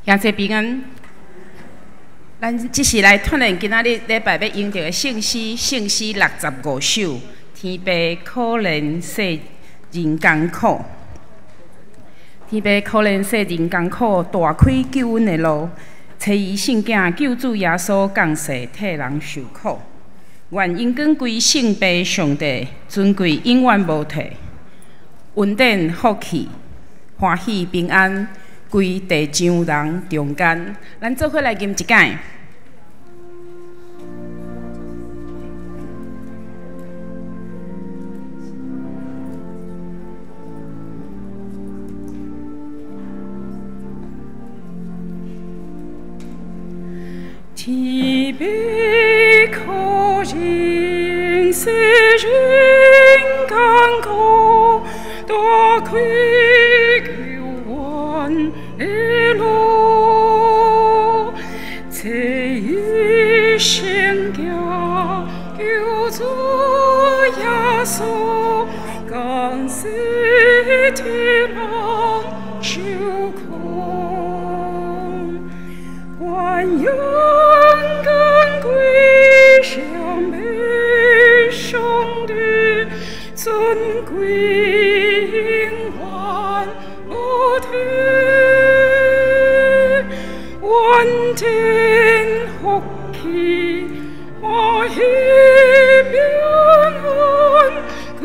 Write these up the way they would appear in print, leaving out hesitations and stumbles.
兄弟平安，咱即是来锻炼今仔日礼拜要用到的圣诗，圣诗65首。天父可怜世人艰苦，天父可怜世人艰苦，大开救恩的路。找伊圣囝救主耶稣降世，替人受苦。愿因光归圣父上帝，尊贵永远无退。恩典福气，欢喜平安。 归地上人中间，咱做伙来吟一解。天悲可怜世人艰苦，多亏。 的路，在于圣家救主耶稣，降世替人受苦，愿永更归向北上帝尊贵永远无退。 恩典福气，欢喜平安，归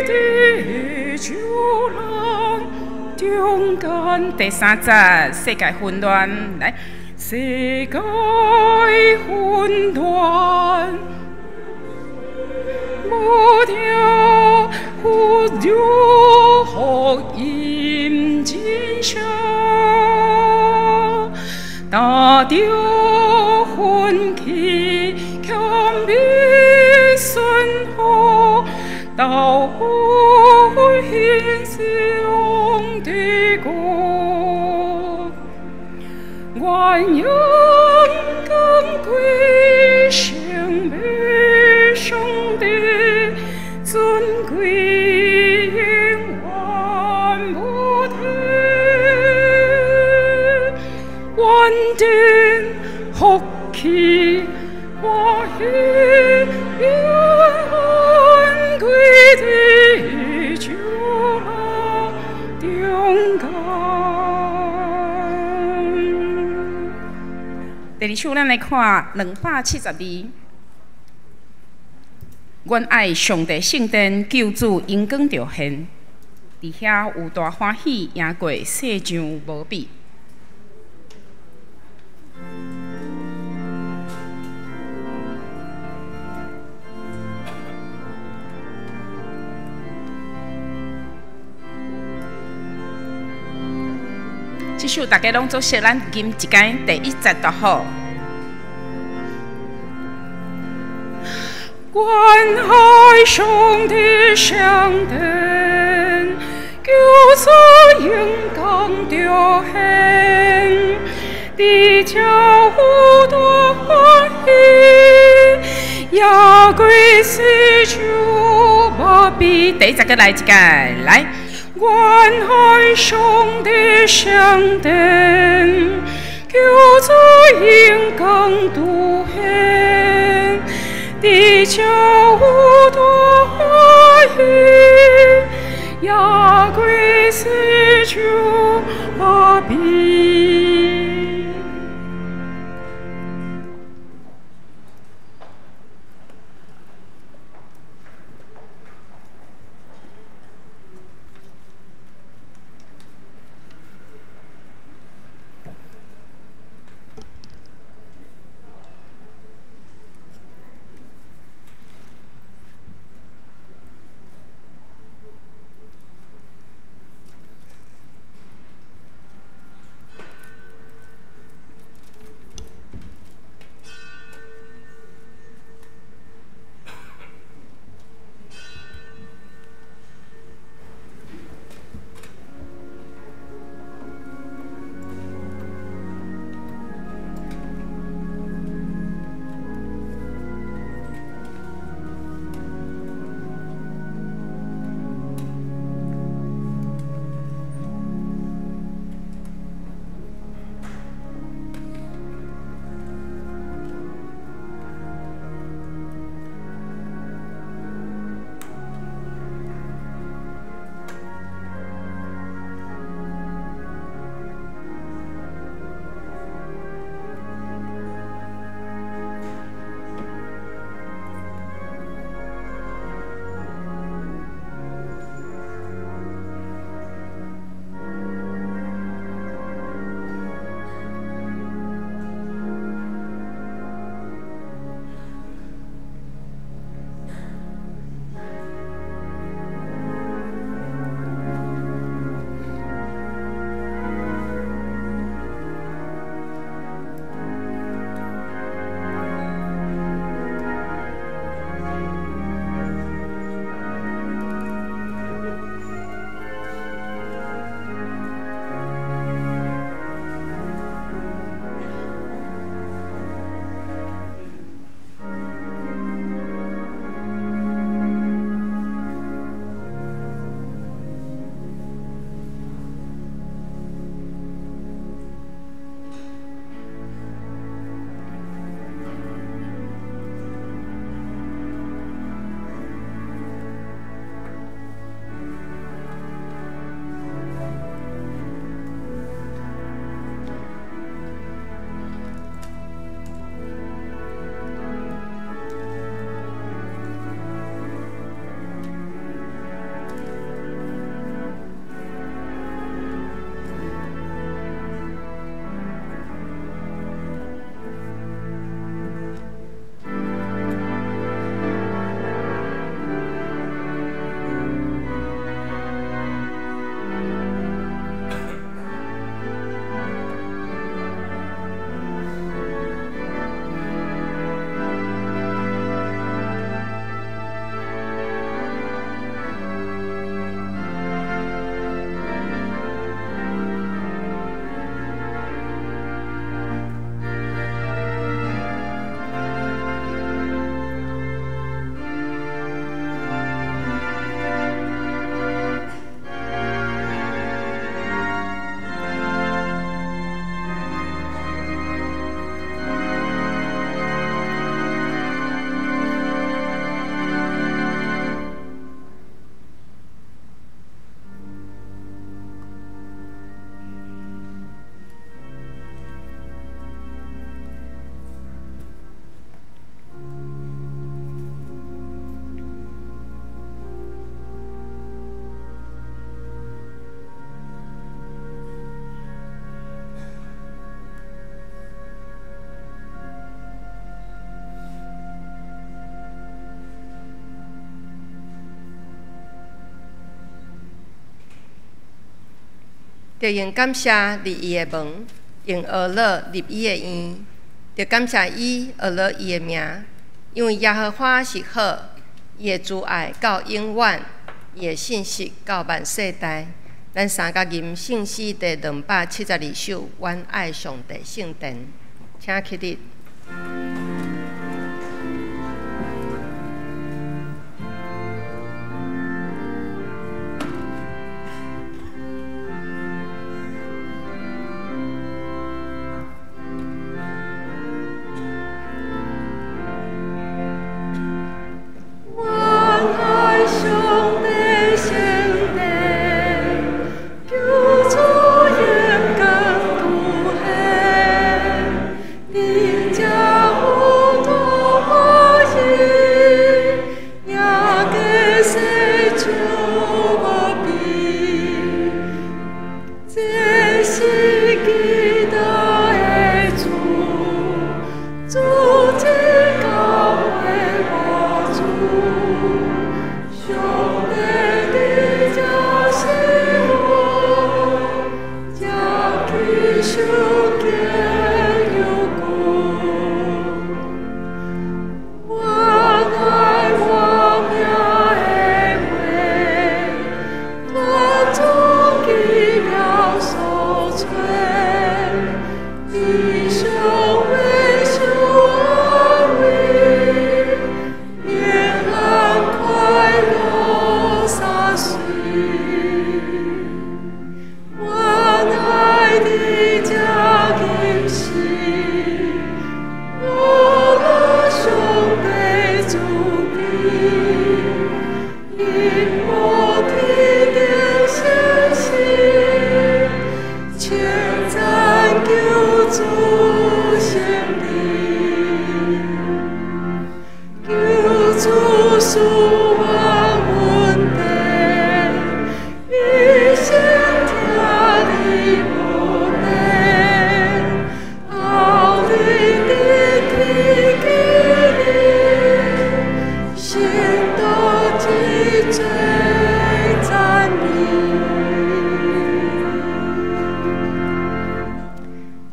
地上人中间。第三节，世界混乱，来，世界混乱，无条不留福音真相。 大着魂气，强必顺服，到现上的国，愿永更归圣美上帝尊贵永远无退。 恩典福气，欢喜平安，归地上人中间。第二首，咱来看272。阮爱上帝圣殿，救主因光着现，伫遐有大欢喜，赢过世上无比。 这首大家拢做熟，咱吟一解第1节就好。愿爱上帝上殿，救主永光着现，地教有大欢喜，也归世上无比。第1节来一解，来。 愿爱上帝上殿，救主永光独现，地教有大欢喜，也归世上无比。着用感谢入伊的门，用娱乐入伊的院，着感谢伊娱乐伊的名，因为耶和华是好，伊的慈爱到永远，伊的信实到万世代。咱三甲吟圣诗第272首《阮爱上帝圣殿》，请起立。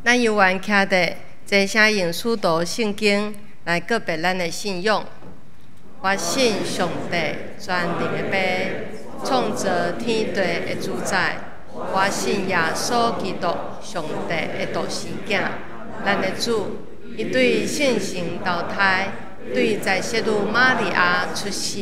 咱犹原徛伫坐声用使徒圣经来告别咱的信仰。我信上帝全能的爸，创造天地的主宰。我信耶稣基督，上帝的独生囝，咱的主。伊对圣神投胎，对在圣女玛利亚出世，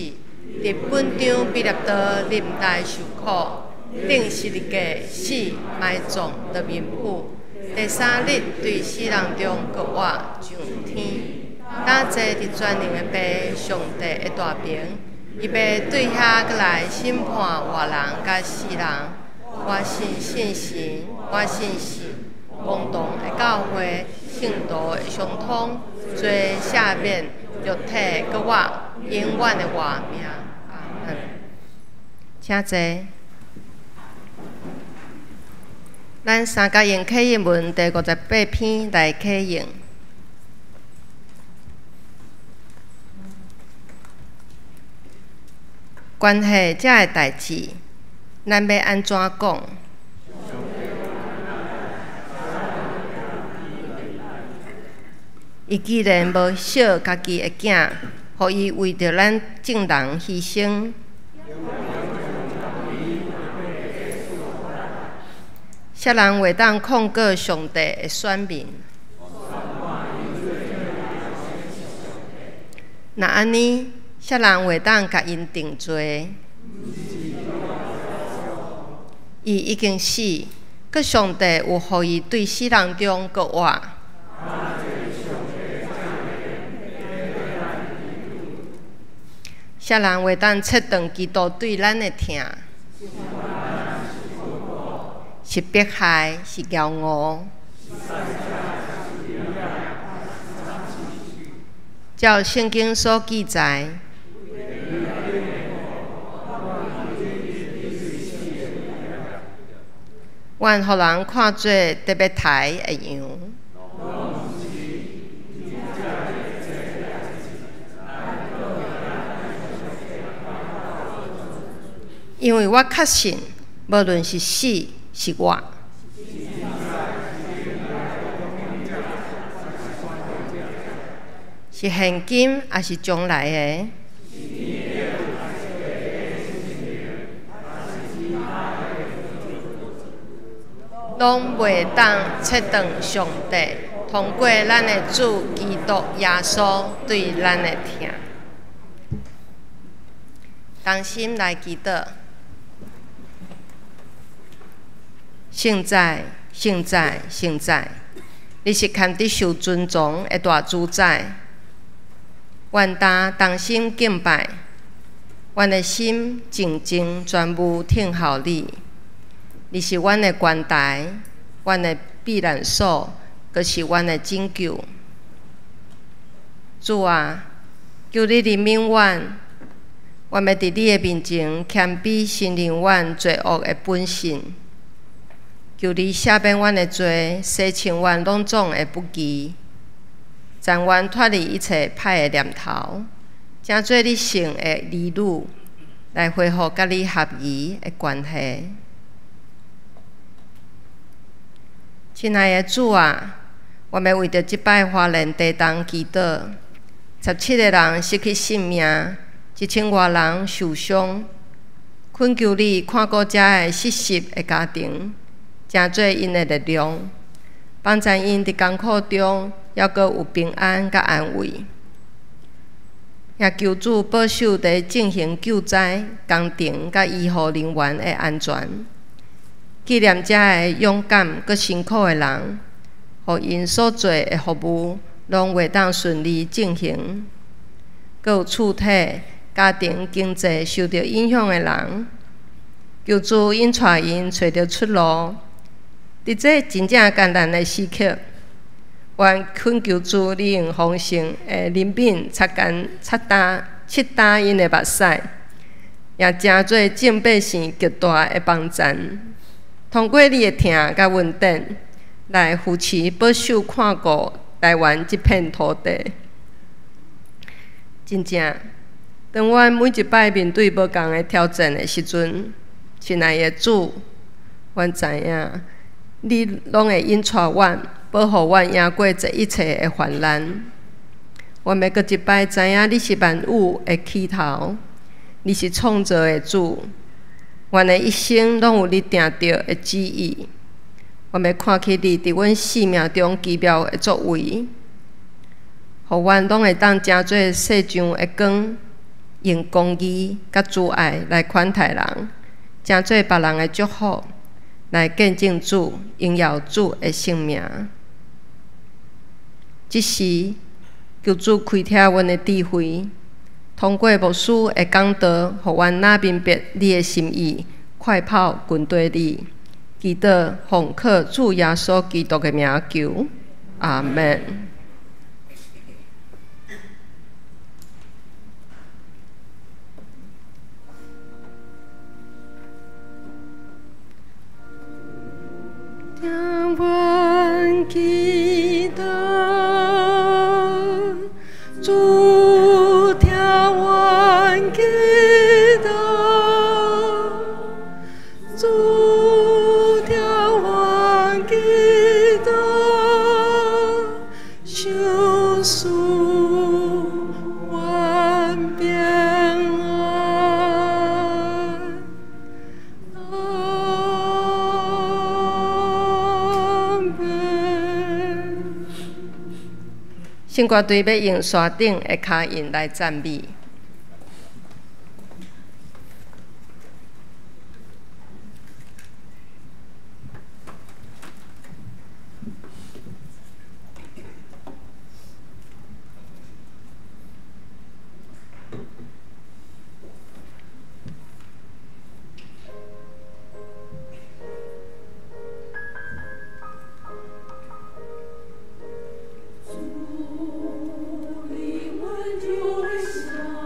伫本场彼勒道忍耐受苦，定十字架死埋葬得冥府。第3日对死人中搁活上天，当坐伫全能的爸上帝的大屏，伊要对遐过来审判活人甲死人。我信圣神，我信神，共同的教会，圣徒的相通，罪赦免，肉体搁活，永远的活命。阿门。请坐。咱三角形启应文第58篇来启应。关系这个代志，咱要安怎讲？伊既然无惜家己的囝，互伊为着咱众人牺牲。啥人会当控告上帝的选民？那安尼，啥人会当甲因定罪？伊已经死，佮上帝有互伊对死人中搁活。啥人会当切断基督对咱的疼？是迫害，是骄傲。照圣经所记载，愿互人看做特别台的样。因为我确信，无论是死是活，是现今还是将来的？拢袂当切断上帝通过咱的主基督耶稣对咱的疼。同心来祈祷，现在，现在，现在，你是堪得受尊崇的大主宰。愿大同心敬拜，阮的心静静全部听候你。你是阮的关台，阮的避难所，阁是阮的拯救。主啊，求你怜悯阮，阮要伫你的面前谦卑承认阮罪恶的本性。求你赦免阮的罪，洗清阮拢总的不义，将阮脱离一切歹的念头，正做你圣的儿女，来恢复甲你合宜的关系。亲爱的主啊，我们为着即摆华人地动祈祷，17个人失去性命，1000多人受伤，恳求你看顾遮个失实的家庭，正做因的力量，帮助因伫艰苦中还阁有平安甲安慰。也求主保守伫进行救灾工程甲医护人员的安全。纪念遮个勇敢佮辛苦的人，互因所做的服务拢袂当顺利进行。佮有厝体、家庭经济受到影响的人，求主因带因找到出路。伫这真正艰难的时刻，愿恳求主你用丰盛的怜悯擦干因的目屎，也真做正百姓极大的帮助。通过你的疼甲稳定，来扶持保守看顾台湾这片土地。真正，当阮每一摆面对无同的挑战的时阵，亲爱的主，阮知影你拢会引带阮，保护阮赢过这一切的患难。阮要搁一摆知影你是万物的起头，你是创造的主。阮的一生拢有你定着的旨意，阮要看起你伫阮生命中奇妙的作为，互阮拢会当正做世上的光，用公义甲主爱来款待人，正做别人的祝福，来见证主、荣耀主的性命。即时，求主开拓阮的智慧。通过牧师的讲道，互阮若明白你的心意，快跑跟对你。祈祷奉靠主耶稣基督的名求，阿门。听阮祈祷，主听阮祈祷，主听阮祈祷，相思阮平安。圣歌队要用山顶的脚印来赞美。主，你们就上。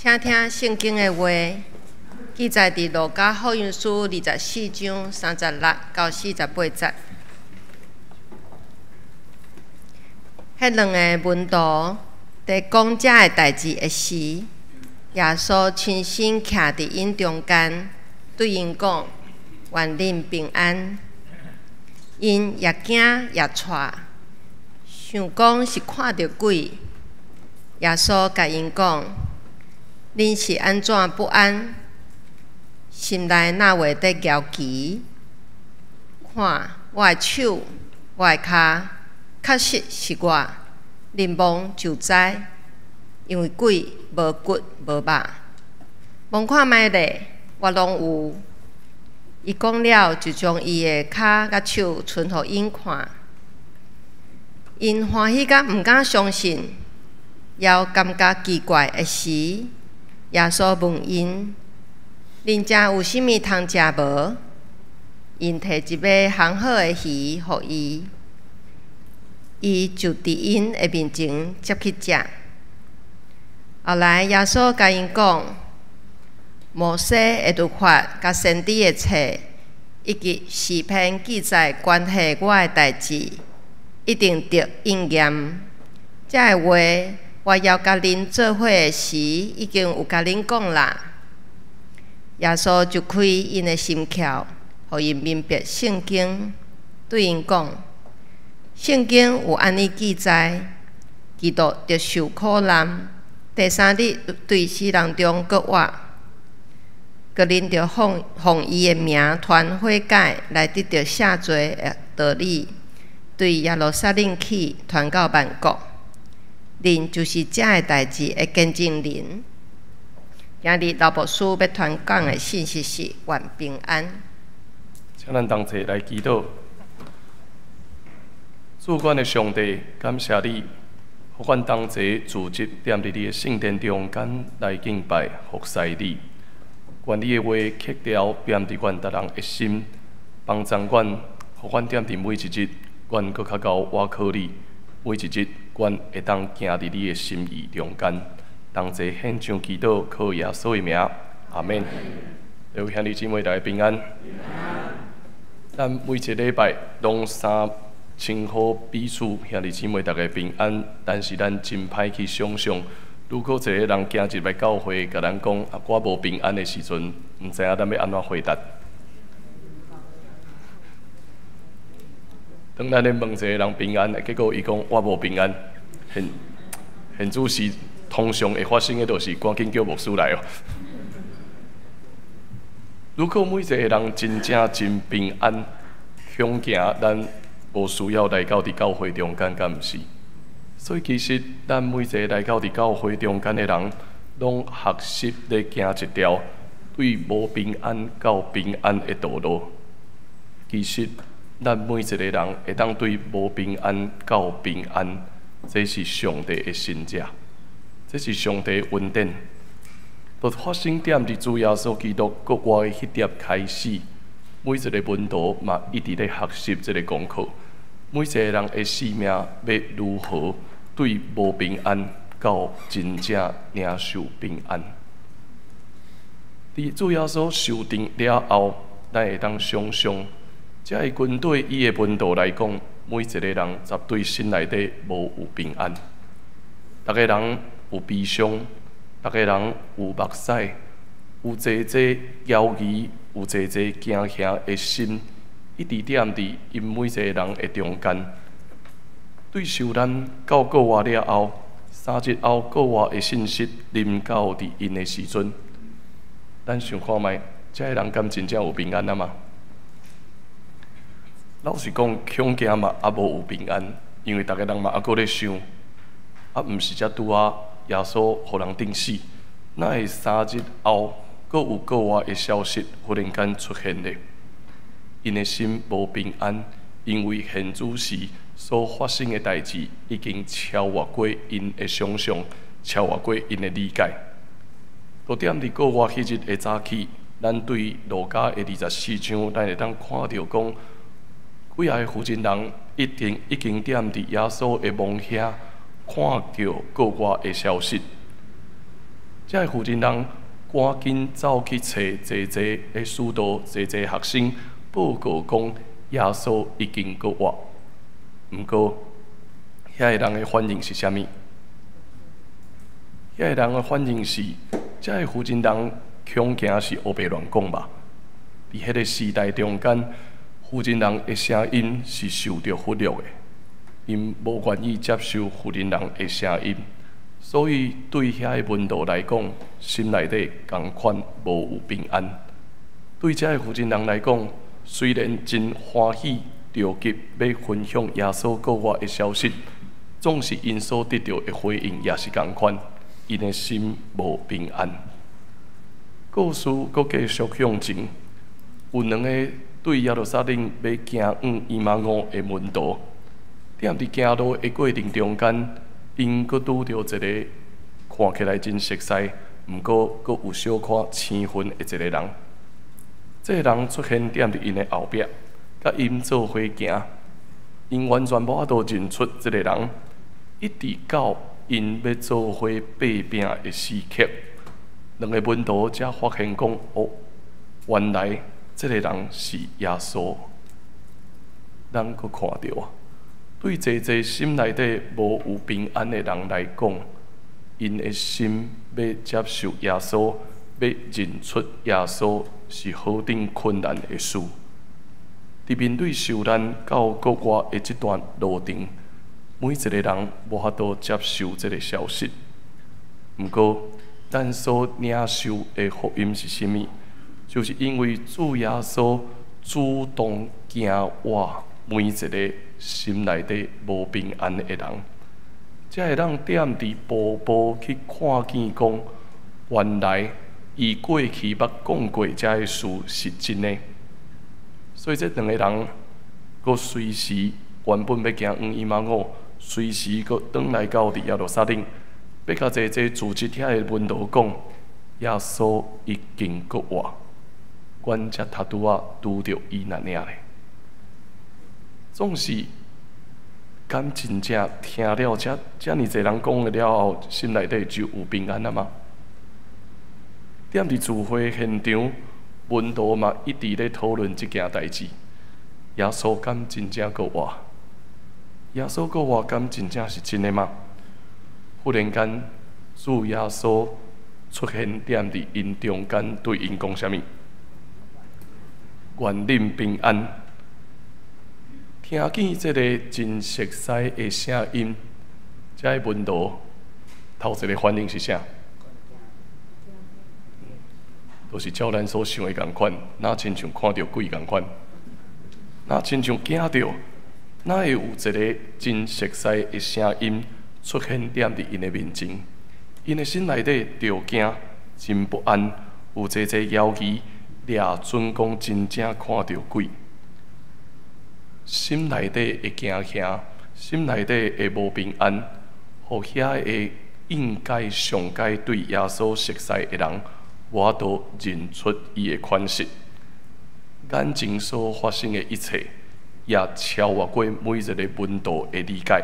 请听圣经的话，记载伫路加福音书24章36到48节。迄两个门徒在讲这个代志的时，耶稣亲身徛伫因中间，对因讲：“愿恁平安。”因也惊也喘，想讲是看到鬼。耶稣甲因讲：“恁是安怎不安？心内哪会得焦急？看我的手，我的骹，确实是我。恁望就知，因为鬼无骨无肉。望看觅咧，我拢有。”伊讲了，就将伊的骹甲手伸互因看。因欢喜甲毋敢相信，也感觉奇怪的时，耶稣问因：“恁遮有啥物通食无？”因摕一尾烘好的鱼互伊，伊就伫因的面前接去食。后来耶稣甲因讲：“摩西的律法甲先知的册，以及诗篇记载关系我的代志，一定得应验。这个话，我要甲恁做伙的时，已经有甲恁讲啦。”耶稣就开因的心窍，互因明白圣经，对因讲：“圣经有安尼记载，基督得受苦难，第三日对死人中搁活。”个恁着奉伊的名传悔改，来得到赦罪的道理，对耶路撒冷起传到万国。恁就是这个代志的见证人。今日老牧师要传讲的信息是愿平安。请咱同齐来祈祷。主管的上帝，感谢你，互阮同齐聚集踮伫你的圣殿中间来敬拜服侍你。愿你的话刻条踮伫阮逐人的心，帮助阮，互阮踮伫每一日，阮搁较高倚靠你。每一日，阮会当行伫你的心意中间。同齐献上祈祷，靠耶稣的名，阿免。各位兄弟姊妹，大家平安。咱每一个礼拜拢称好彼此兄弟姊妹，大家平安。但是咱真歹去想象，如果一个人行入来教会，甲咱讲我无平安的时阵，毋知影咱要安怎回答。当咱咧问一个人平安，结果伊讲我无平安，现主是通常会发生的，就是赶紧叫牧师来哦。如果每一个人真正真平安，恐惊咱无需要来到伫教会中间，敢毋是？所以其实咱每一个来到伫教会中间的人，拢学习咧行一条对无平安到平安的道路。其实咱每一个人会当对无平安到平安，这是上帝的心者，这是上帝的恩典。就发生踮伫主耶稣基督国外的迄点开始，每一个门徒嘛一直咧学习这个功课。每一个人的生命要如何对无平安到真正领受平安？伫主耶稣受定了后，咱会当想象，这个军队伊的门徒来讲，每一个人绝对心内底无有平安。逐个人有悲伤。逐个人有目屎，有济济犹豫，有济济惊吓的心，一直踮伫因每一个人的中间。对受难到国外了后，3日后国外的信息临到伫因的时阵，咱想看觅，这个人敢真正有平安啊吗？老实讲，恐惊嘛也无有平安，因为逐个人嘛还阁咧想，毋是才拄啊。耶稣互人定死，哪会3日后，阁有国外的消息忽然间出现咧？因的心无平安，因为现主时所发生的代志已经超越过因的想象，超越过因的理解。就踮伫国外迄日的早起，咱对路加的24章，咱会当看到讲，几个负责人已经踮伫耶稣的梦遐。看到国外的消息，这个负责人赶紧走去找济济的使徒、济济学生报告讲耶稣已经国外。毋过，遐个人的反应是啥物？遐个人的反应是，这个负责人恐惊是黑白乱讲吧？伫迄个时代中间，负责人的声音是受到忽略的。因无愿意接受负责人的声音，所以对遐个门徒来讲，心内底同款无有平安。对这个负责人来讲，虽然真欢喜着急要分享耶稣国外的消息，总是因所得到的回应也是同款，因的心无平安。故事阁继续向前，有2个对耶路撒冷要行往以马五的门徒。踮伫行路的过程中间，因阁拄着一个看起来真熟悉，毋过阁有小可青分的一个人。这个人出现踮伫因的后壁，甲因做伙行。因完全无法度认出这个人，一直到因要做伙背病的时刻，2个门徒才发现讲：哦，原来这个人是耶稣。咱阁看到啊。对济济心内底无有平安的人来讲，因的心要接受耶稣，要认出耶稣是何等困难的事。伫面对受难到国外的这段路程，每一个人无法度接受这个消息。毋过，咱所领受的福音是甚物？就是因为主耶稣主动行活每一个心内底无平安的人，才会当点伫步步去看见讲，原来伊过去捌讲过这个事是真的。所以这两个人，佫随时原本要行黄衣马五，随时佫转来到伫耶路撒冷，要甲这组织遐的门徒讲，耶稣已经佫活，阮才拄拄着伊那领咧。总是敢真正听了遮尔侪人讲了后，心内底就有平安了吗？踮伫聚会现场，门徒嘛一直咧讨论这件代志。耶稣敢真正佫活？耶稣佫活敢真正是真的吗？忽然间，主耶稣出现踮伫因中间，对因讲啥物？愿恁平安。听见这个真熟悉的声音，这个门徒头一个反应是啥？都是照咱所想的同款，哪亲像看到鬼同款，哪亲像惊到，哪会有一个真熟悉的声音出现踮伫因的面前？因的心内底着惊，真不安，有这犹豫，掠准讲真正看到鬼。心内底会惊吓，心内底会无平安，互遐个应该上该对耶稣熟悉的人，我都认出伊的款式。眼前所发生的一切，也超越过每一个门徒的理解，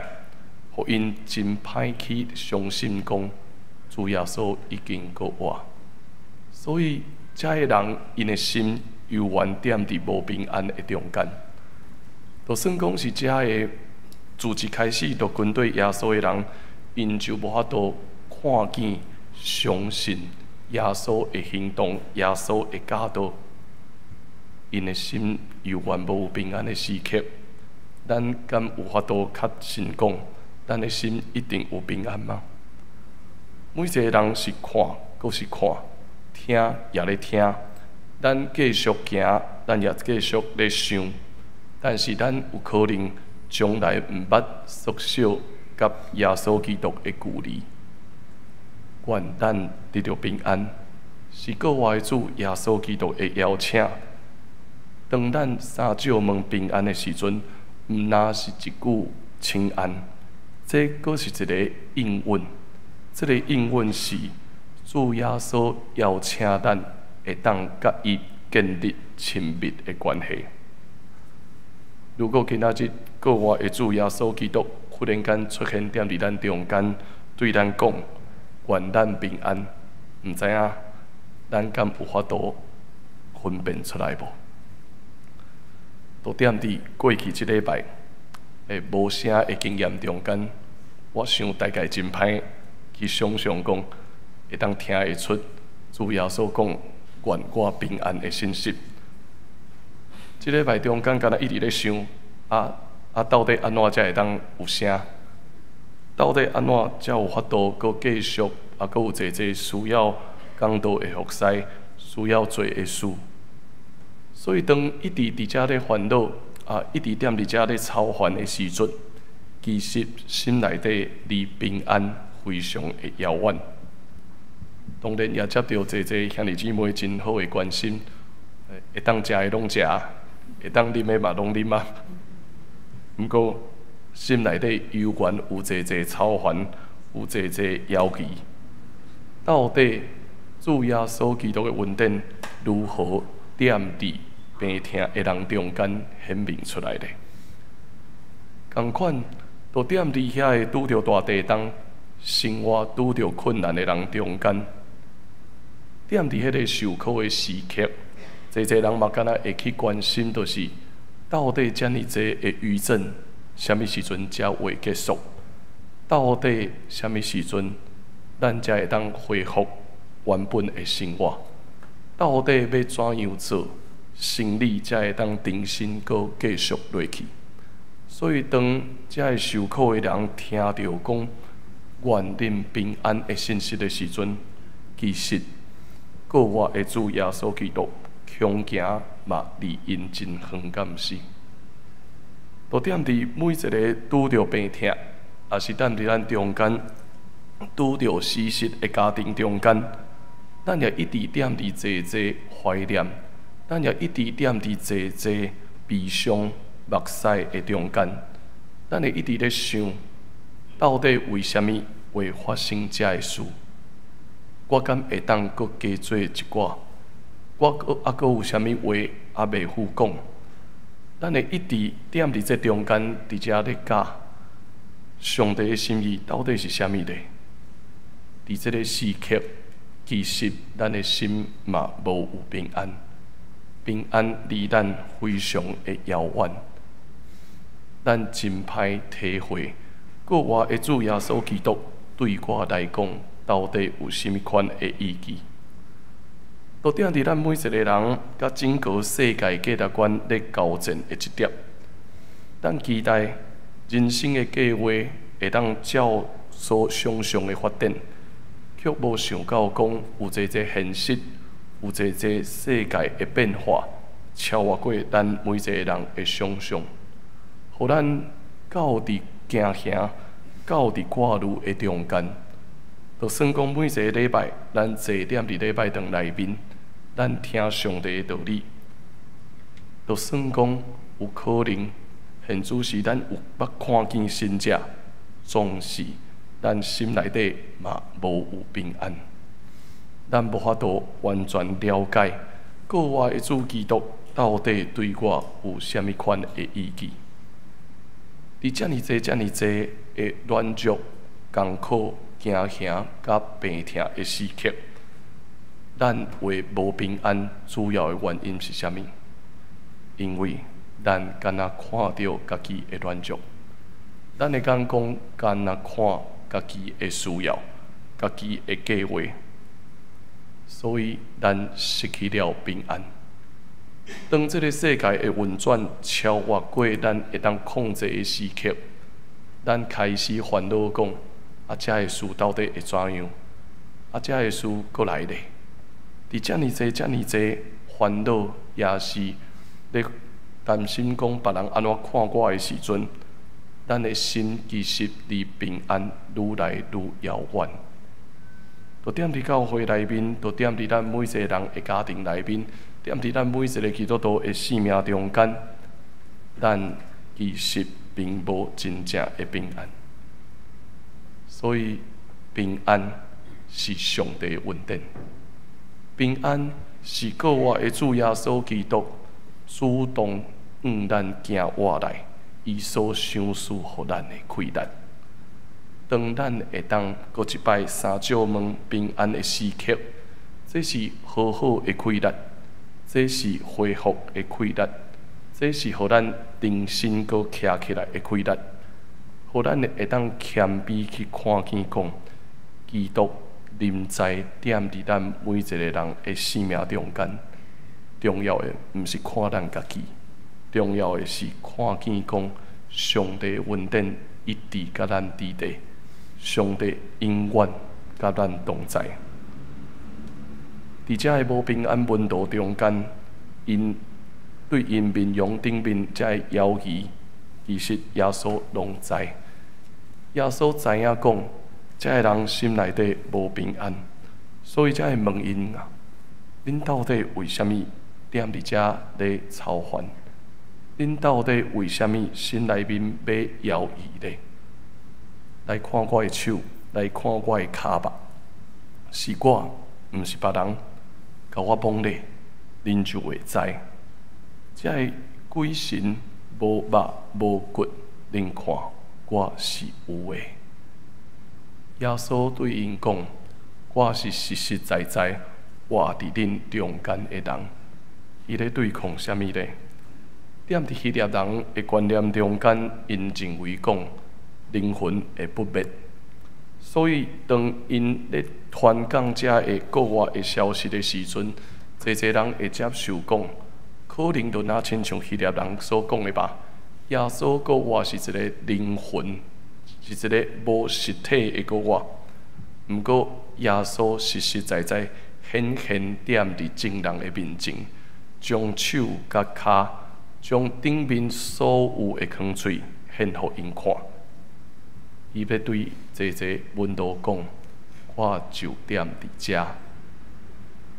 互因真歹去相信讲，主耶稣已经佫活。所以，遮个人因的心犹原踮伫无平安的中间。就算讲是遮个自一开始就跟对耶稣的人，因就无法度看见、相信耶稣的行动、耶稣的教导，因的心犹原无平安的时刻，咱敢有法度确信讲，咱的心一定有平安吗？每一个人是看，阁是看，听也咧听，咱继续行，咱也继续咧想。但是，咱有可能将来毋捌缩小甲耶稣基督的距离。愿咱得到平安，是国外主耶稣基督的邀请。当咱三照问平安的时阵，毋那是一句请安，这阁是一个应允。这个应允是主耶稣邀请咱会当甲伊建立亲密的关系。如果今仔日国外的主耶稣基督忽然间出现踮伫咱中间，对咱讲愿咱平安，毋知影咱敢有法度分辨出来无？都踮伫过去一礼拜的无声的经验中间，我想大概真歹去想象讲，会当听会出主耶稣讲愿我平安的信息。即礼拜中间，敢若一直咧想，到底安怎才会当有声？到底安怎才有法度搁继续？搁有济需要讲道的服侍，需要做的事。所以当一直伫遮咧烦恼，一直踮伫遮咧操烦的时阵，其实心内底离平安非常的遥远。当然也接到济兄弟姊妹真好的关心，会当食的拢食。会当啉的嘛拢啉啊，毋过心内底犹原有济操烦，有济犹豫。到底主耶稣基督的恩典如何踮伫病痛的人中间显明出来呢？同款，都踮伫遐个拄着大地震、生活拄着困难的人中间，踮伫迄个受苦的时刻。济人嘛，敢若会去关心，就是到底遮尔济的余震，什么时阵才会结束？到底什么时阵咱才会当恢复原本的生活？到底要怎样做，生理才会当重新搁继续落去？所以，当遮个受苦的人听到讲愿恁平安的信息的时阵，其实国外的主耶稣基督向行嘛离因真远，敢毋是？都踮伫每一个拄着病痛，也是踮伫咱中间拄着死失的家庭中间，咱也一直踮伫坐坐怀念，咱也一直踮伫坐坐悲伤目屎的中间，咱会一直咧想，到底为虾米会发生这个事？我敢会当搁加做一寡？我搁有啥物话也袂赴讲？咱会一直踮伫这中间，伫遮咧教上帝的心意到底是啥物咧？伫这个时刻，其实咱的心嘛无有平安，平安离咱非常的遥远。咱真歹体会，国外的主耶稣基督对我来讲，到底有甚物款的意义？都踮伫咱每一个人甲整个世界价值观咧交战的一点，咱期待人生的计划会当照所想象的发展，却无想到讲有一个现实，有一个世界的变化，超越过咱每一个人的想象，互咱到伫行行，到伫挂路的中间，就算讲每一个礼拜，咱坐踮伫礼拜堂内面。咱听上帝的道理，就算讲有可能，现主是咱有捌看见神者，总是咱心内底嘛无有平安。咱无法度完全了解，国外的主基督到底对我有啥物款的意义？伫遮尔济的软弱、艰苦、惊吓、甲病痛的时刻。咱会无平安，主要的原因是啥物？因为咱敢若看到家己的软弱，咱会敢讲敢若看家己的需要、家己的计划，所以咱失去了平安。当这个世界的运转超越过咱会当控制的时刻，咱开始烦恼讲：啊，这个事到底会怎样？啊，这个事搁来咧？伫遮尔济烦恼，也是咧担心讲别人安怎看我的时阵，咱的心其实离平安愈来愈遥远。就踮伫教会内面，就踮伫咱每一个人的家庭内面，踮伫咱每一个基督徒的生命中间，咱其实并无真正的平安。所以平安是上帝的恩典。平安是国外的主耶稣基督主动咱行活来，伊所想赐予咱的开达。当咱会当搁一摆三照问平安的时刻，这是好好的开达，这是恢复的开达，这是互咱重新搁徛起来的开达，互咱会当谦卑去看见讲，基督。临在踮伫咱每一个人的生命中间，重要的毋是看咱家己，重要的是看见讲上帝恩典一直甲咱伫地，上帝永远甲咱同在。伫遮个无平安温度中间，因对因面容顶面遮个犹疑，其实耶稣拢知，耶稣知影讲。这个人心内底无平安，所以才会问因啊：恁到底为虾米踮伫遮咧操烦？恁到底为虾米心内面要摇移咧？来看我的手，来看我的骹吧，是我，毋是别人，甲我摸咧，恁就会知。这个鬼神无肉无骨，恁看我是有诶。耶稣对因讲：“我是实实在在活伫恁中间的人。”伊咧对抗啥物咧？踮伫希腊人的观念中间，因认为讲灵魂会不灭，所以当因咧传讲遮个国外的消息的时阵，侪人会接受讲，可能就若亲像希腊人所讲的吧。耶稣国外是一个灵魂。是一个无实体的国外，毋过耶稣实实在在、显现踮伫众人的面前，将手甲骹，将顶面所有的空喙献互因看。伊要对这门徒讲：我就踮伫遮，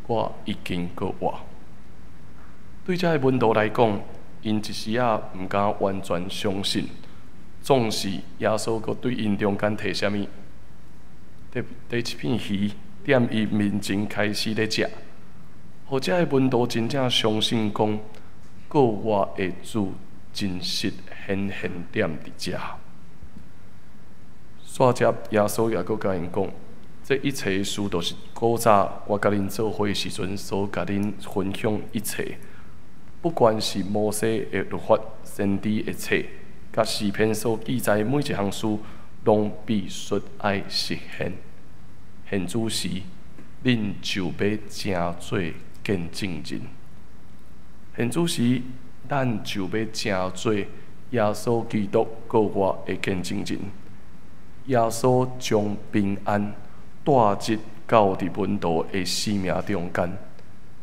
我已经过活。对这门徒来讲，因一时啊毋敢完全相信，总是耶稣阁对因中间摕啥物？摕一片鱼，踮伊面前开始咧食。或者的门徒真正相信讲，过活的主真实显踮伫遮。煞接耶稣也阁甲因讲，这一切事都是古早我甲恁做伙时阵所甲恁分享一切，不管是摩西的律法、先知的册，甲诗篇所记载每一项事，拢必须爱实现。现主时，恁就要真做见证人。现主时，咱就要真做耶稣基督过活的见证人。耶稣将平安带入到伫门徒的生命中间，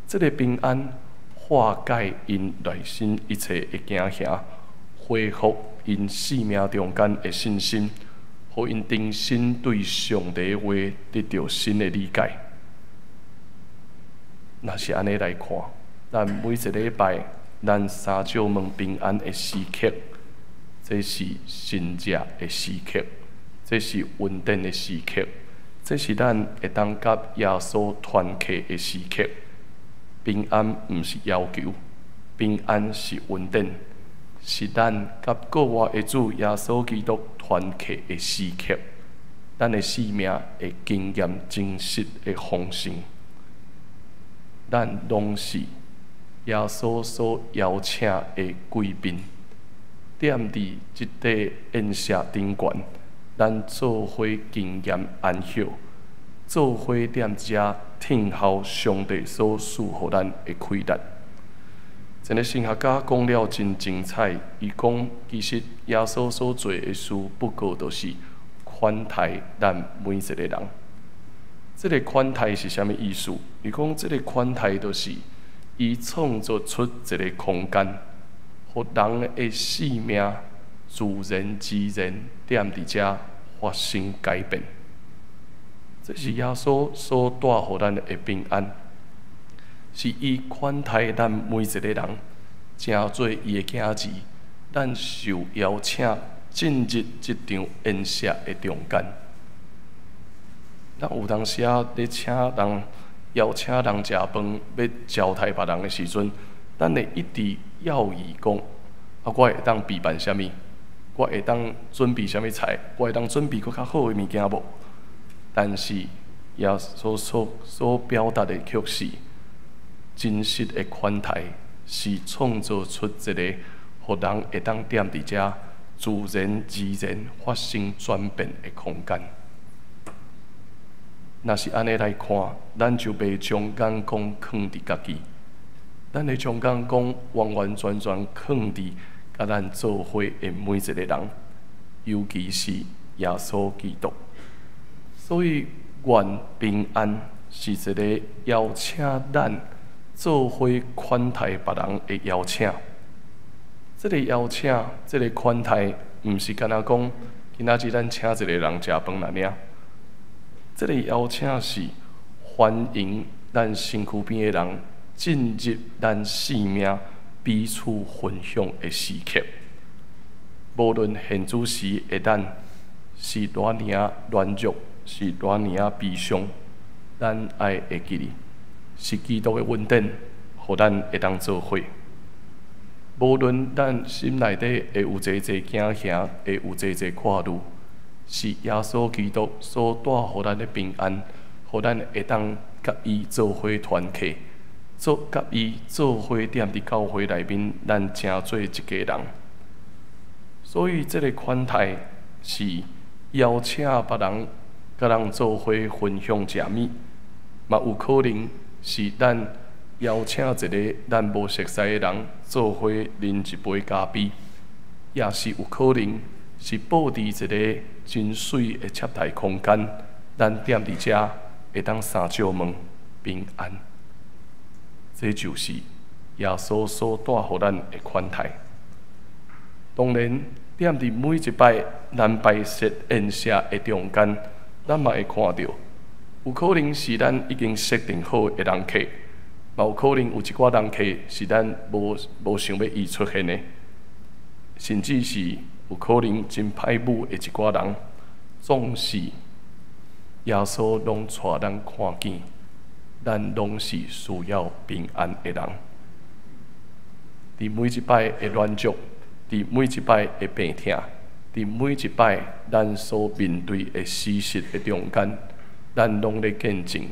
这个平安化解因内心一切的惊吓，恢复因生命中间的信心，互因重新对上帝话得到新的理解。若是安尼来看，咱每一个礼拜，咱三照问平安的时刻，这是新热的时刻，这是稳定的时刻，这是咱会当甲耶稣团契的时刻。平安毋是要求，平安是稳定，是咱甲过活的主耶稣基督团契的时刻。咱的生命会经验真实的丰盛。咱拢是耶稣所邀请的贵宾，踮伫即块宴席顶悬，咱做伙经验安息，做伙踮遮听候上帝所赐予咱的开达。一个神学家讲了真精彩，伊讲其实耶稣所做的事，不过就是款待咱每一个人。这个款待是啥物意思？伊讲这个款待就是伊创造出一个空间，互人的生命自然踮伫遮发生改变。这是耶稣所带予咱的平安，是伊款待咱每一个人，成做伊的囝儿，咱受邀请进入这场宴席的中间。咱有当时啊，咧邀请人食饭，要招待别人的时阵，咱会一直要伊讲，我会当备办啥物，我会当准备啥物菜，我会当准备搁较好的物件无？但是耶稣所表达的却是真实的款待，是创造出一个互人会当踮伫遮自然发生转变的空间。若是安尼来看，咱就袂将眼光放伫家己，咱会将眼光完全放伫甲咱做伙的每一个人，尤其是耶稣基督。所以，愿平安是一个邀请咱做伙款待别人的邀请。这个邀请，这个款待，毋是干那讲，今仔日咱请一个人食饭啦尔。这个邀请是欢迎咱身躯边的人进入咱生命彼此分享的时刻。无论现主时的咱是多尔软弱，是多尔悲伤，咱爱会记哩，是基督的稳定，互咱会当做伙。无论咱心内底会有济惊吓，会有济看虑。是耶稣基督所带予咱的平安，互咱会当甲伊做伙团契，甲伊做伙踮伫教会内面，咱成做一家人。所以，这个款待是邀请别人甲人做伙分享食物，嘛有可能是咱邀请一个咱无熟悉的人做伙啉一杯咖啡，也是有可能是布置一个真水的接待空间，咱踮伫遮会当三照问平安。这就是耶耶稣所带予咱的款待。当然，踮伫每一摆咱摆设宴舍的中间，咱嘛会看到，有可能是咱已经设定好的人客，嘛有可能有一寡人客是咱无想要伊出现的，甚至是有可能真歹母的一寡人，总是耶稣拢带咱看见，咱拢是需要平安的人。伫每一摆的软弱，伫每一摆的病痛，伫每一摆咱所面对的事实的中间，咱拢咧见证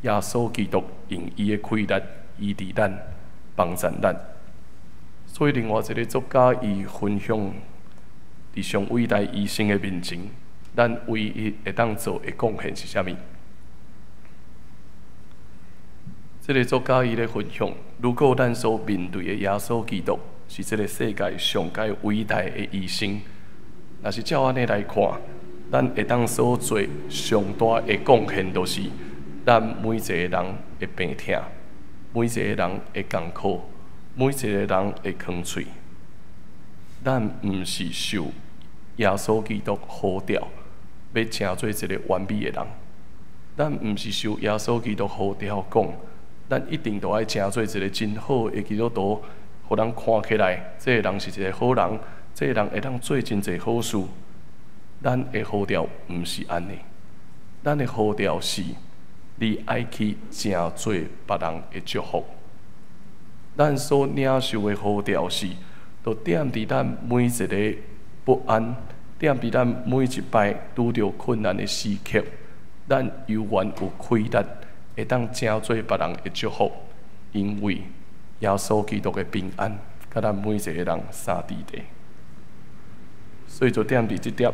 耶稣基督用伊的开力医治咱、帮助咱。所以，另外一个作家伊分享伫上伟大医生的面前，咱唯一会当做的贡献是啥物？这个作家伊咧分享，如果咱所面对的耶稣基督是这个世界上界伟大的医生，若是照安尼来看，咱会当所做上大的贡献，就是咱每一个人的病痛，每一个人的艰苦，每一个人的空嘴，咱毋是受耶稣基督呼召，要成做一个完美的人。咱毋是受耶稣基督呼召讲，咱一定都爱成做一个真好的基督徒，互人看起来，这个人是一个好人，这个人会当做真侪好事。咱的呼召毋是安尼，咱的呼召是，你爱去成做别人的祝福。咱所领受的呼召是，就踮伫咱每一个不安，踮伫咱每一摆拄着困难的时刻，咱犹原有开力，会当成做别人的祝福，因为耶稣基督的平安，甲咱每一个人三伫地。所以就踮伫即点，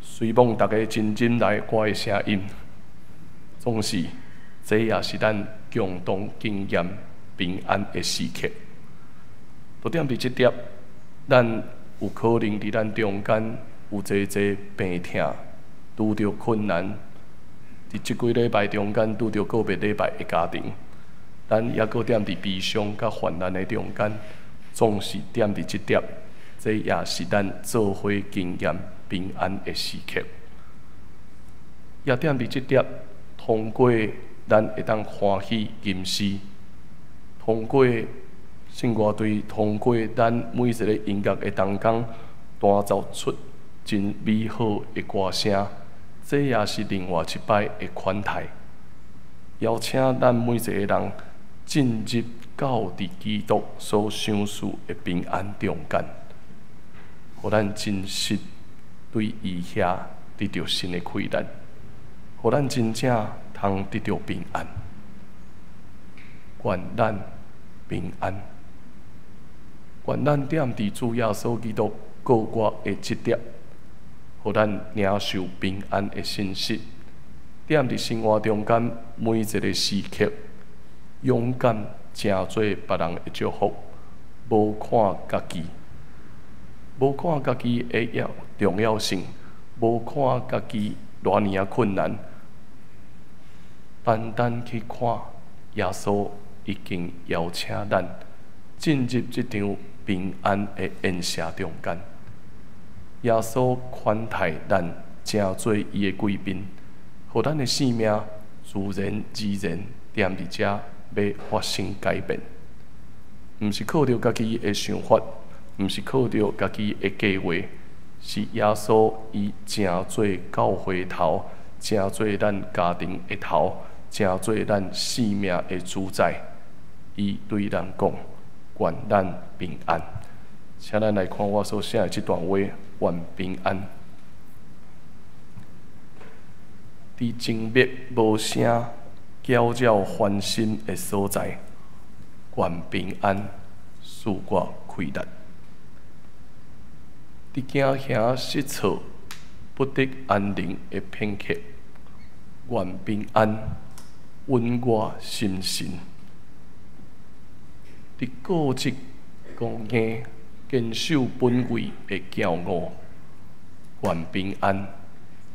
随望大家真忍耐我的声音，总是这也是咱共同经验平安的时刻。就踮伫即点，咱有可能伫咱中间有侪病痛，拄着困难，伫即几礼拜中间拄着个别礼拜的家庭，咱也搁踮伫悲伤甲患难的中间，总是踮伫即点，这也是咱做伙经验平安的时刻。也踮伫即点，通过咱会当欢喜吟诗，通过圣乐队，通过咱每一个音乐的当中，弹奏出真美好的歌声，这也是另外一摆的款待。邀请咱每一个人进入到伫基督所享受的平安中间，互咱真实对伊遐得到新的开力，互咱真正通得到平安。愿咱平安，愿咱踮伫主耶稣基督告我的即点，互咱领受平安的信息。踮伫生活中间每一个时刻，勇敢成做别人的祝福，无看家己，无看家己的重要性，无看家己偌尼困难，单单去看耶稣已经邀请咱进入这场平安的宴舍中间。耶稣款待咱，成做伊的贵宾，互咱的生命自然而然踮伫遮要发生改变。毋是靠着家己的想法，毋是靠着家己的计划，是耶稣伊成做教会头，成做咱家庭的头，成做咱生命的主宰。伊对咱讲：愿咱平安。请咱来看我所写的这段话：愿平安。伫静谧无声、搅扰烦心的所在，愿平安赐我开力。伫惊吓失措、不得安宁的片刻，愿平安稳我心神。伫固执、刚硬、坚守本位的骄傲，愿平安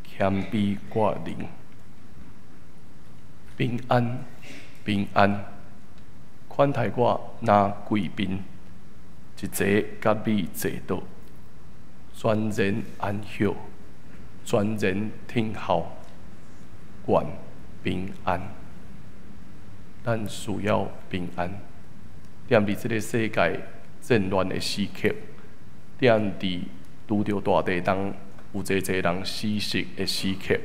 谦卑我灵。平安，平安，款待我那贵宾，一坐甲你坐倒，全然安歇，全然听候，愿平安。咱需要平安，踮伫即个世界战乱的时刻，踮伫拄着大地动有济人死失的时刻，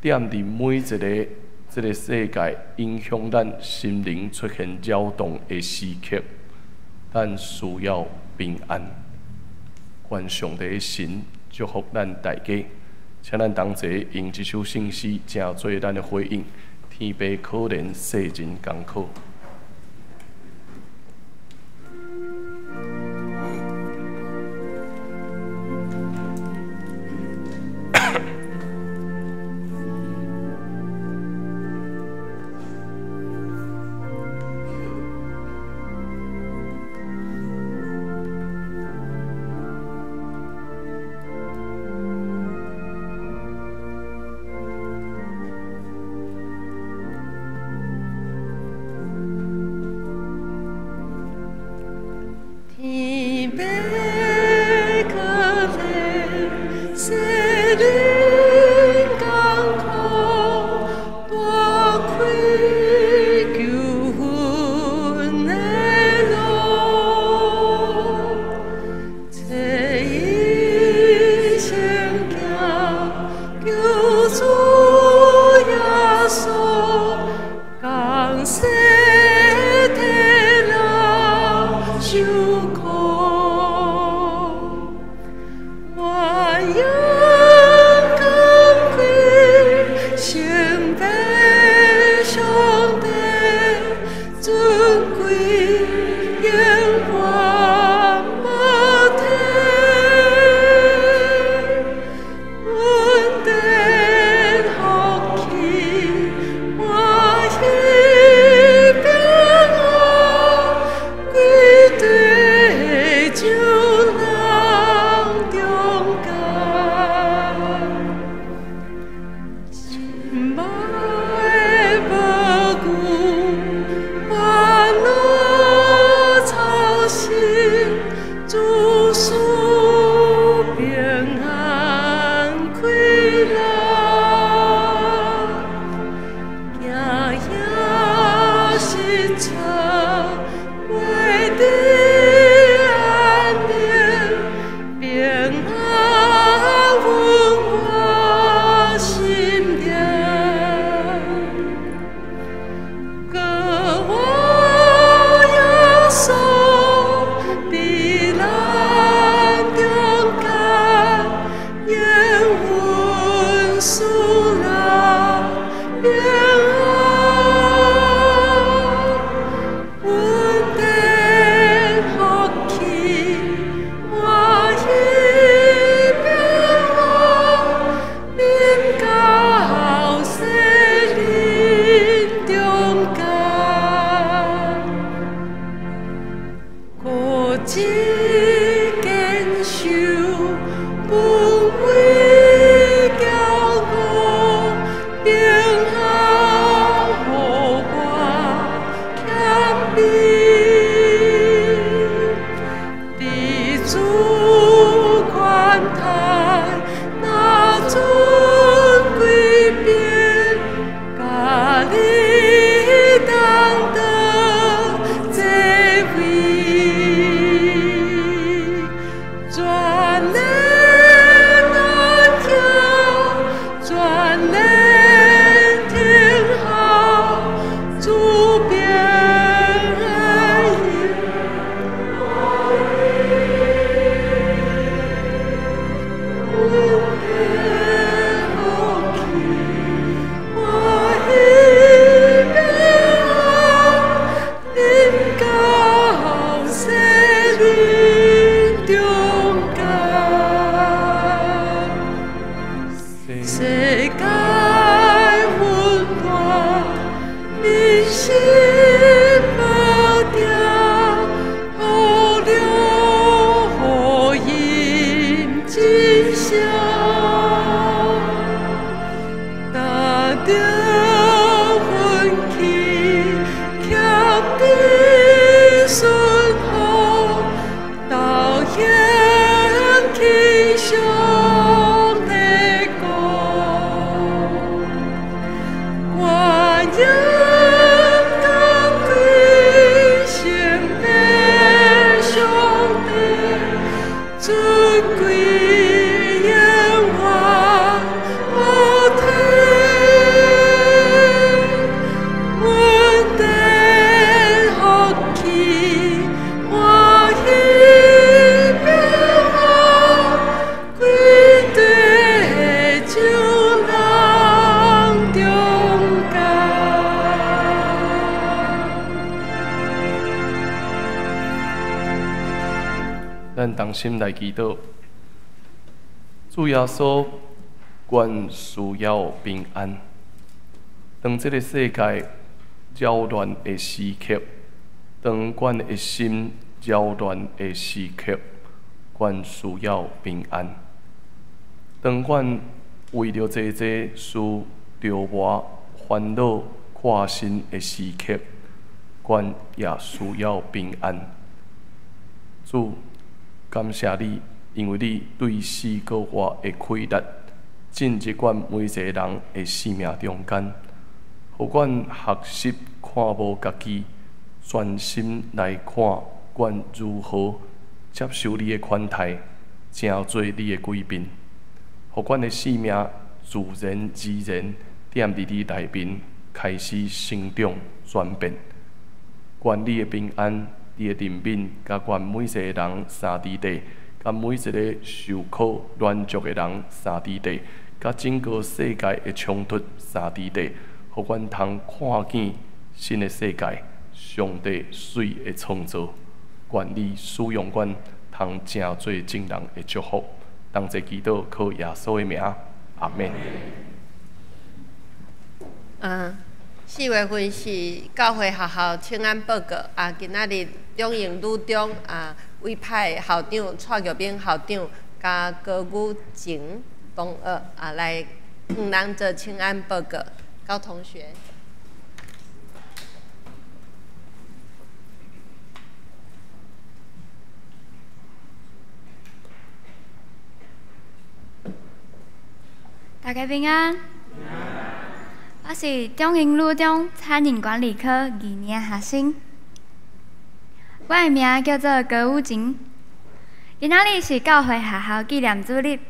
踮伫每一个即个世界影响咱心灵出现扰动的时刻，咱需要平安。愿上帝的神祝福咱大家，请咱同齐用这首圣诗，成做咱的回应。天父可怜世人艰苦。同心来祈祷。主耶稣，阮需要平安。当这个世界扰乱的时刻，当阮的心扰乱的时刻，阮需要平安。当阮为着这事着磨烦恼挂心的时刻，阮也需要平安。主，感谢你，因为你对死个活的开达，进入阮每一个人的生命中间，互阮学习看无家己，专心来看阮如何接受你的款待，成做你的贵宾，互阮的生命自然而然踮伫你内面，开始成长转变。愿你的平安，你的怜悯，甲阮每一个人三伫地，甲每一个受苦软弱的人三伫地，甲整个世界的冲突三伫地，互阮通看见新的世界，上帝水的创造。愿你使用阮，通成做众人的祝福。同齐祈祷，靠耶稣的名，阿门。4月份是教会学校请安报告今仔日中营女中委派校长蔡玉明校长甲高武晴同学来5人做请安报告。高同学。大家平安。我是中营女中餐饮管理科2年学生，我的名叫做高武晴。今仔日是教会学校纪念主日，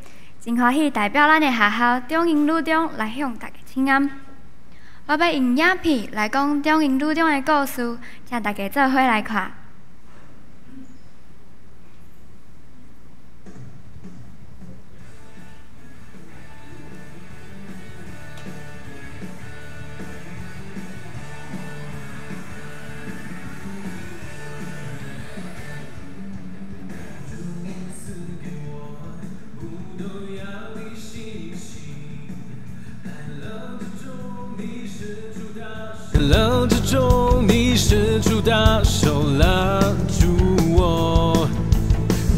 真欢喜代表咱的学校中营女中来向大家请安。我要用影片来讲中营女中的故事，请大家做伙来看。冷之中，你伸出大手拉住我，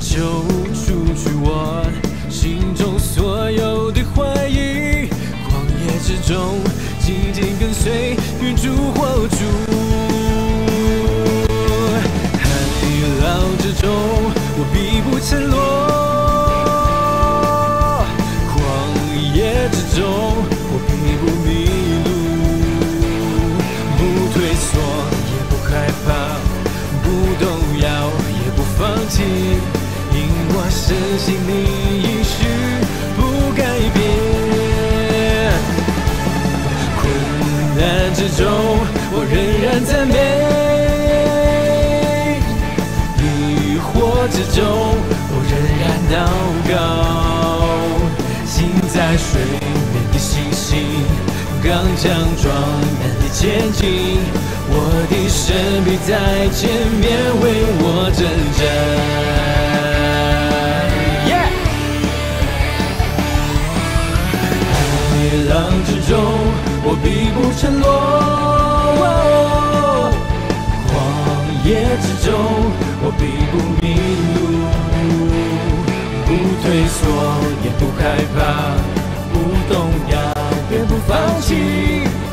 救出去我心中所有的怀疑。旷野之中，紧紧跟随，云柱火柱。海浪之中，我必不沉落。旷野之中，我必不迷路。不退缩，也不害怕，不动摇，也不放弃，因我深信你应许不改变。困难之中，我仍然赞美；疑惑之中，我仍然祷告。行在水面的星星，刚强壮胆地前进，我的神必在前面为我征战。海浪之中，我必不沉落；旷野之中，我必不迷路。不退缩，也不害怕，不动摇，也不放弃，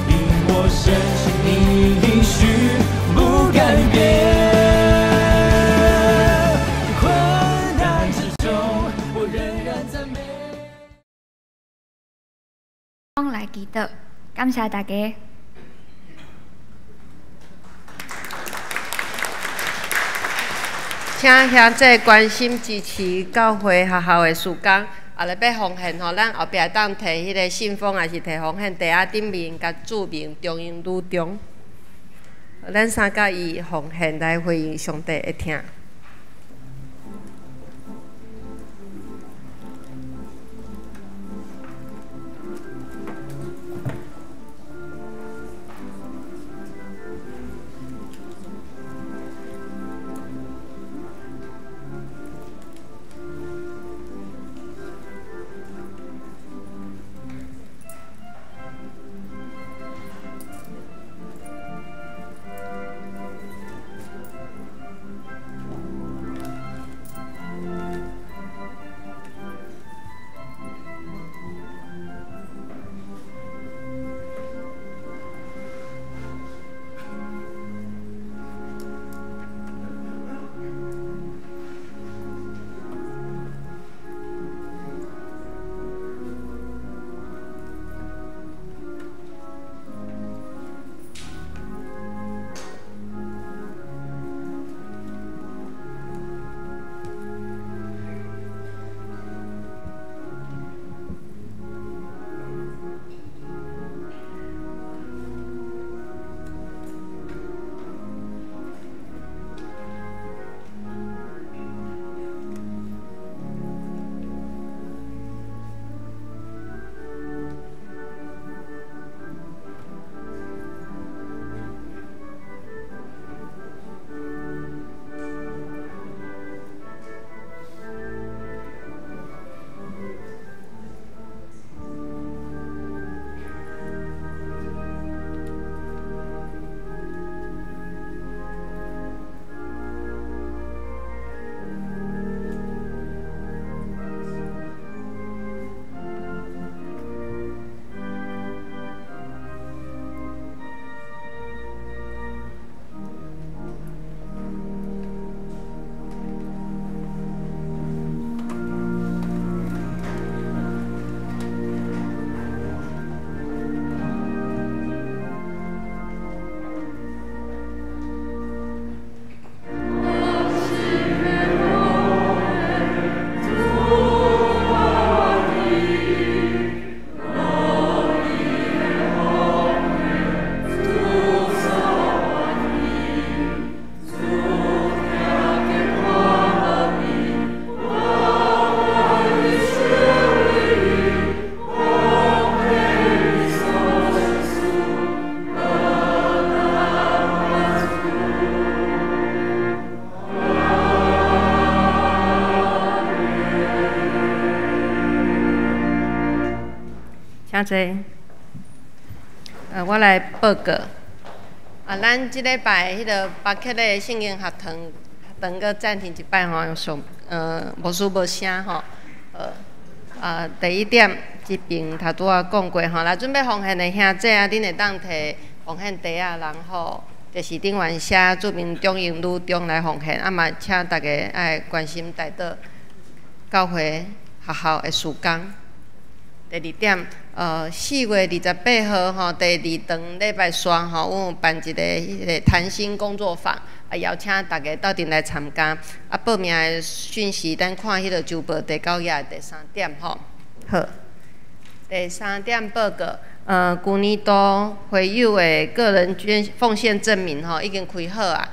因我深信你应许不改变。困难之中，我仍然赞美。来祈祷，感谢大家。请兄弟关心支持教会学校的事工，来要奉献吼，咱后壁当摕迄个信封，还是摕奉献袋仔顶面，甲注明中营女中。咱3甲伊奉献来回应上帝的听。请坐。我来报告。咱即礼拜迄个北克的圣经学堂个暂停一摆吼，无事无声吼。第一点，即边头拄仔讲过吼，来准备奉献的兄弟啊，恁会当摕奉献袋啊，然后就是顶完写注明中英女中来奉献，嘛请大家爱关心带到教会学校的事工。第二点，4月28号吼，第2堂礼拜三吼，阮有办一个谈心工作坊，邀请大家到阵来参加。报名的讯息，咱看迄个周报第9页第3点吼。好，第3点报告，旧年度会友的个人奉献证明吼，已经开好啊。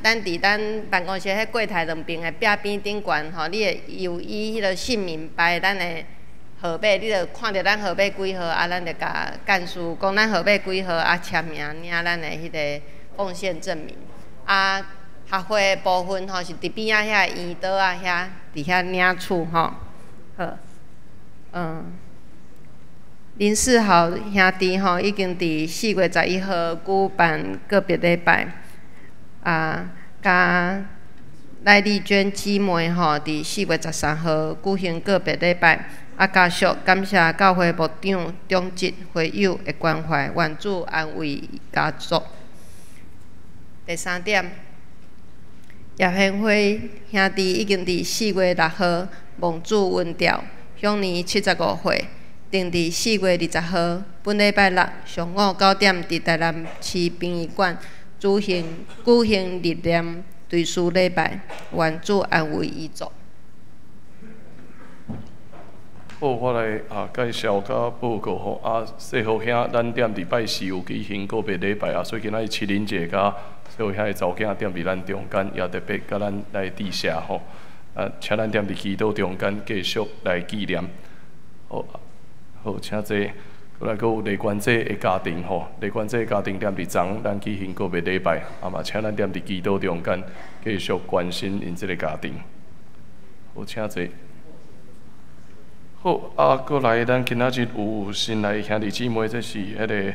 咱伫咱办公室迄柜台两边的壁边顶悬吼，你会有伊迄个姓名排咱的号码，你着看着咱号码几号，咱着甲干事讲咱号码几号，签名领咱的迄个奉献证明。学会的部分吼是伫边仔遐圆桌啊遐，伫遐领处吼。好，林世豪兄弟吼已经伫4月11号举办个别礼拜，甲赖丽娟姊妹吼伫4月13号举行个别礼拜。家属感谢教会牧长中职会友的关怀，愿主安慰家族。第3点，叶宪辉兄弟已经伫4月6号蒙主恩调，享年75岁，定伫4月20号本礼拜六上午9点伫台南市殡仪馆举行日念追思礼拜，愿主安慰遗族。好，我来介绍甲报告吼。细号兄，咱踮伫拜四有举行个别礼拜所以今仔日七人节甲细号兄的查某囝踮伫咱中间，也特别甲咱来致谢吼。请咱踮伫祈祷中间继续来纪念。好，请坐。过来，佫有雷关姐的家庭吼，雷关姐的家庭踮伫昨咱举行个别礼拜，嘛请咱踮伫祈祷中间继续关心因这个家庭。好，请坐。好，过来，咱今仔日有新来兄弟姊妹，这是迄个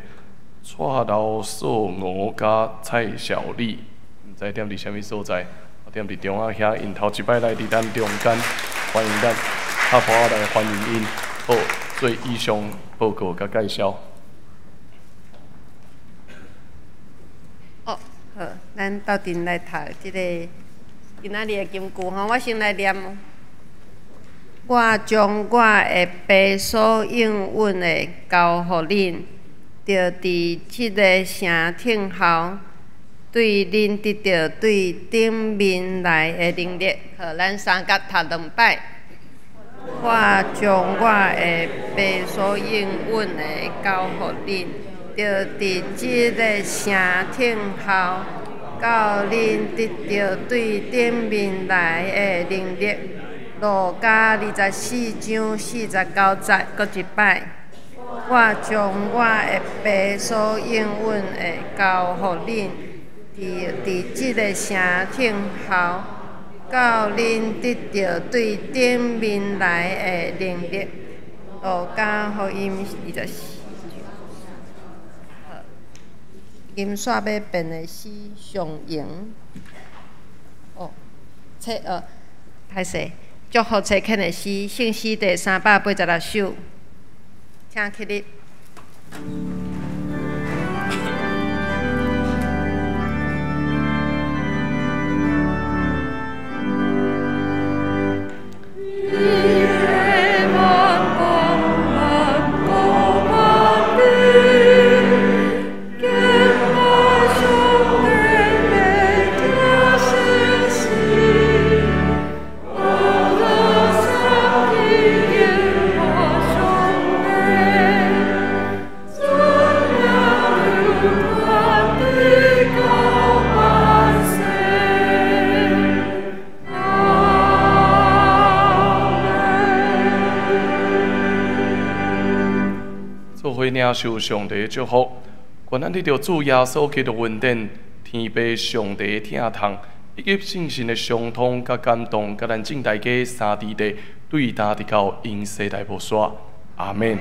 蔡老素娥甲蔡小丽，毋知踮伫啥物所在，踮伫中央遐，因头一摆来伫咱中间，欢迎咱拍鼓来欢迎因。好，做以上报告甲介绍。好，咱斗阵来读即个今仔日的金句吼，我先来念。我将我的爸所应允的交互恁，着伫即个城听候，对恁得到对顶面来的能力。好，咱三甲读2摆。我将我的爸所应允的交互恁，着伫即个城听候，到恁得到对顶面来的能力。路加24章49节，搁一摆。我将我的爸所应允的交互恁，伫即个城听候，到恁得到对顶面来的能力。路加福音24章。金煞要变的诗上营。歹势。祝福册肯的诗，圣诗第386首，请起立。领受上帝祝福，愿咱得着主耶稣基督恩典，天父上帝疼痛，以及圣神的相通甲感动，甲咱正大家三弟弟对答得到永世代无煞。阿门。